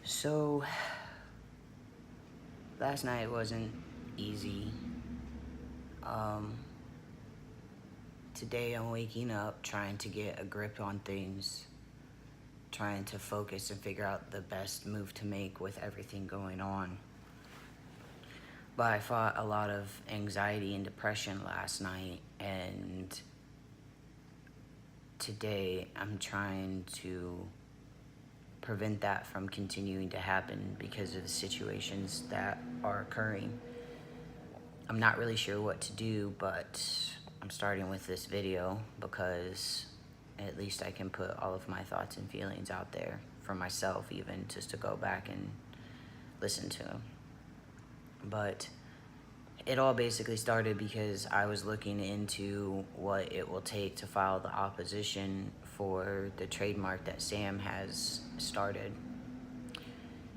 So, last night wasn't easy. Um, Today I'm waking up trying to get a grip on things, trying to focus and figure out the best move to make with everything going on. But I fought a lot of anxiety and depression last night, and today I'm trying to prevent that from continuing to happen because of the situations that are occurring. I'm not really sure what to do, but I'm starting with this video because at least I can put all of my thoughts and feelings out there for myself, even just to go back and listen to them. But it all basically started because I was looking into what it will take to file the opposition for the trademark that Sam has started.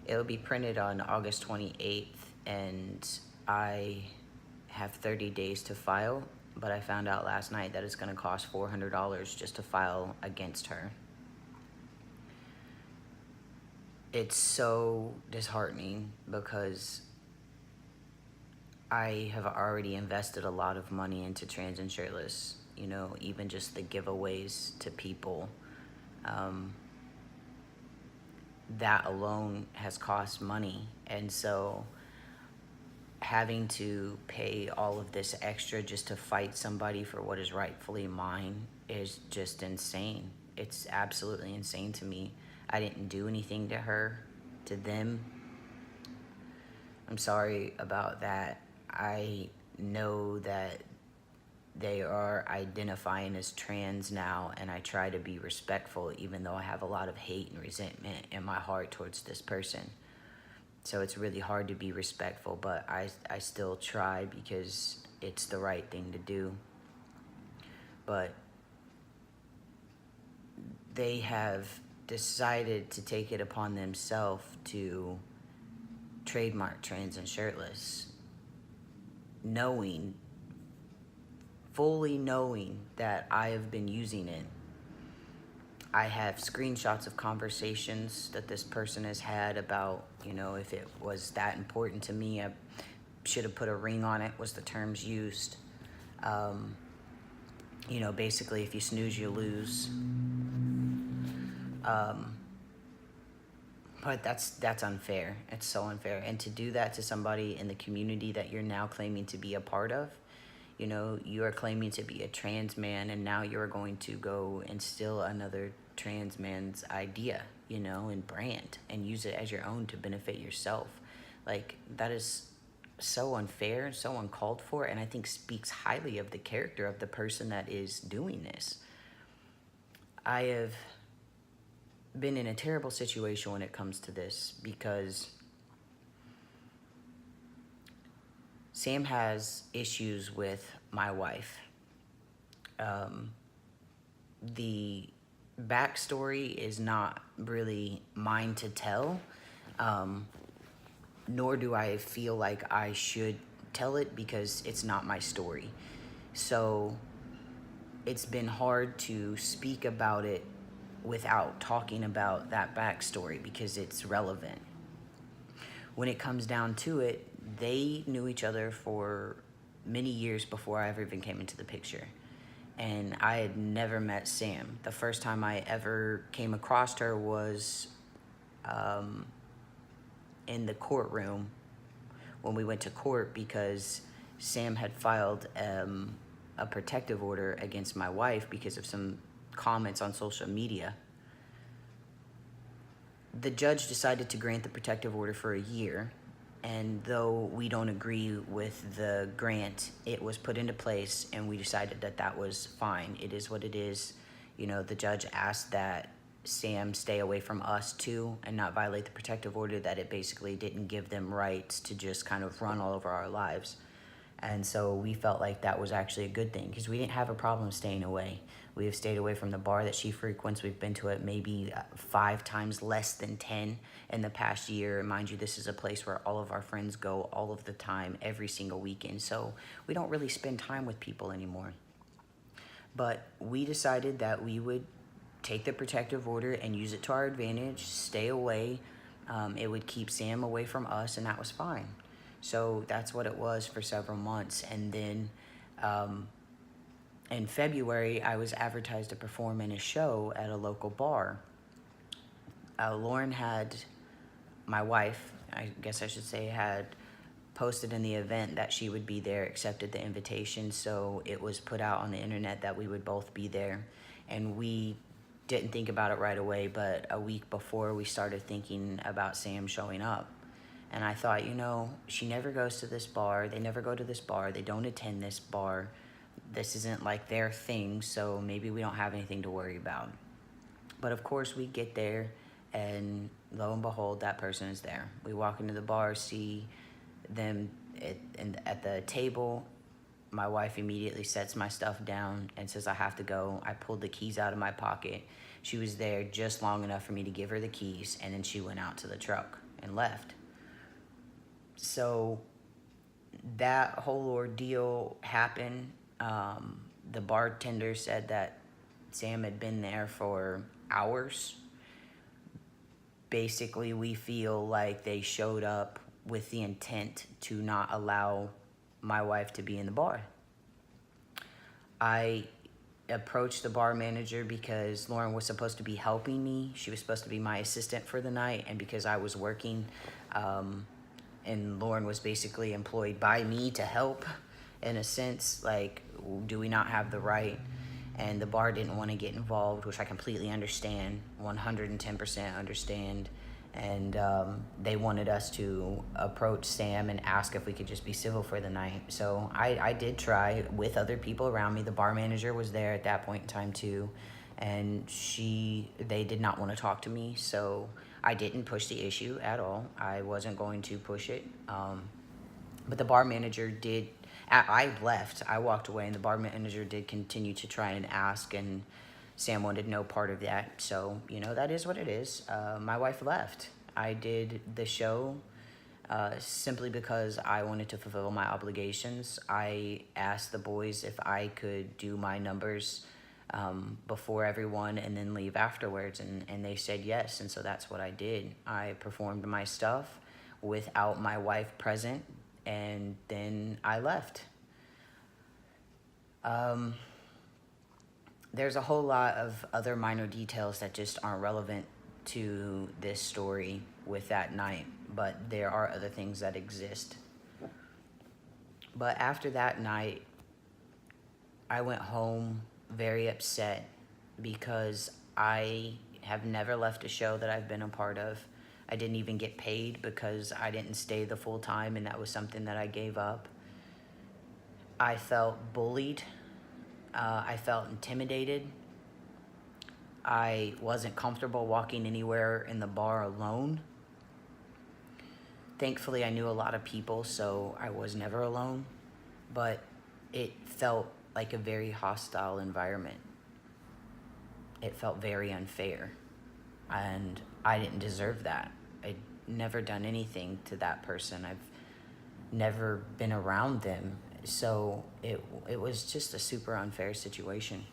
It will be printed on August 28th, and I have 30 days to file, but I found out last night that it's going to cost $400 just to file against her. It's so disheartening because I have already invested a lot of money into TransAndShirtless, you know, even just the giveaways to people. That alone has cost money, and so having to pay all of this extra just to fight somebody for what is rightfully mine is just insane. It's absolutely insane to me. I didn't do anything to her, to them. I'm sorry about that. I know that they are identifying as trans now, and I try to be respectful even though I have a lot of hate and resentment in my heart towards this person. So it's really hard to be respectful, but I still try because it's the right thing to do. But they have decided to take it upon themselves to trademark TransAndShirtless, fully knowing that I have been using it. I have screenshots of conversations that this person has had about, you know, if it was that important to me, I should have put a ring on it, was the terms used. You know, basically, if you snooze, you lose. But that's unfair. It's so unfair. And to do that to somebody in the community that you're now claiming to be a part of, you know, you are claiming to be a trans man, and now you're going to go and steal another trans man's idea, you know, and brand, and use it as your own to benefit yourself. Like, that is so unfair, so uncalled for, and I think speaks highly of the character of the person that is doing this. I have been in a terrible situation when it comes to this because Sam has issues with my wife. The backstory is not really mine to tell, nor do I feel like I should tell it because it's not my story. So it's been hard to speak about it without talking about that backstory because it's relevant. When it comes down to it, they knew each other for many years before I ever even came into the picture. And I had never met Sam. The first time I ever came across her was in the courtroom when we went to court because Sam had filed a protective order against my wife because of some comments on social media. The judge decided to grant the protective order for a year, and though we don't agree with the grant, it was put into place, and we decided that that was fine. It is what it is. You know, the judge asked that Sam stay away from us too and not violate the protective order, that it basically didn't give them rights to just kind of run all over our lives. And so we felt like that was actually a good thing because we didn't have a problem staying away. We have stayed away from the bar that she frequents. We've been to it maybe 5 times, less than 10 in the past year. And mind you, this is a place where all of our friends go all of the time, every single weekend. So we don't really spend time with people anymore. But we decided that we would take the protective order and use it to our advantage, stay away, It would keep Sam away from us, and that was fine. So that's what it was for several months. And then in February, I was advertised to perform in a show at a local bar. Lauren had, my wife, I guess I should say, had posted in the event that she would be there, accepted the invitation, so it was put out on the internet that we would both be there. And we didn't think about it right away, but a week before we started thinking about Sam showing up. And I thought, she never goes to this bar, they never go to this bar, they don't attend this bar, this isn't like their thing, so maybe we don't have anything to worry about. But of course we get there, and lo and behold, that person is there. We walk into the bar, see them at the table. My wife immediately sets my stuff down and says I have to go. I pulled the keys out of my pocket. She was there just long enough for me to give her the keys, and then she went out to the truck and left. So that whole ordeal happened. The bartender said that Sam had been there for hours. Basically, we feel like they showed up with the intent to not allow my wife to be in the bar. I approached the bar manager because Lauren was supposed to be helping me. She was supposed to be my assistant for the night, and because I was working, and Lauren was basically employed by me to help, in a sense, like, do we not have the right? And the bar didn't want to get involved, which I completely understand, 110% understand. And they wanted us to approach Sam and ask if we could just be civil for the night. So I did try with other people around me. The bar manager was there at that point in time too, and they did not want to talk to me. So I didn't push the issue at all. I wasn't going to push it. But the bar manager did. I left. I walked away, and the bar manager did continue to try and ask, and Sam wanted no part of that. So, that is what it is. My wife left. I did the show simply because I wanted to fulfill my obligations. I asked the boys if I could do my numbers before everyone and then leave afterwards, and they said yes, and so that's what I did. I performed my stuff without my wife present, and then I left. There's a whole lot of other minor details that just aren't relevant to this story with that night, but there are other things that exist. But after that night, I went home very upset because I have never left a show that I've been a part of. I didn't even get paid because I didn't stay the full time, and that was something that I gave up. I felt bullied. I felt intimidated. I wasn't comfortable walking anywhere in the bar alone. Thankfully, I knew a lot of people, so I was never alone. But it felt like a very hostile environment. It felt very unfair. And I didn't deserve that. I'd never done anything to that person. I've never been around them. So it was just a super unfair situation.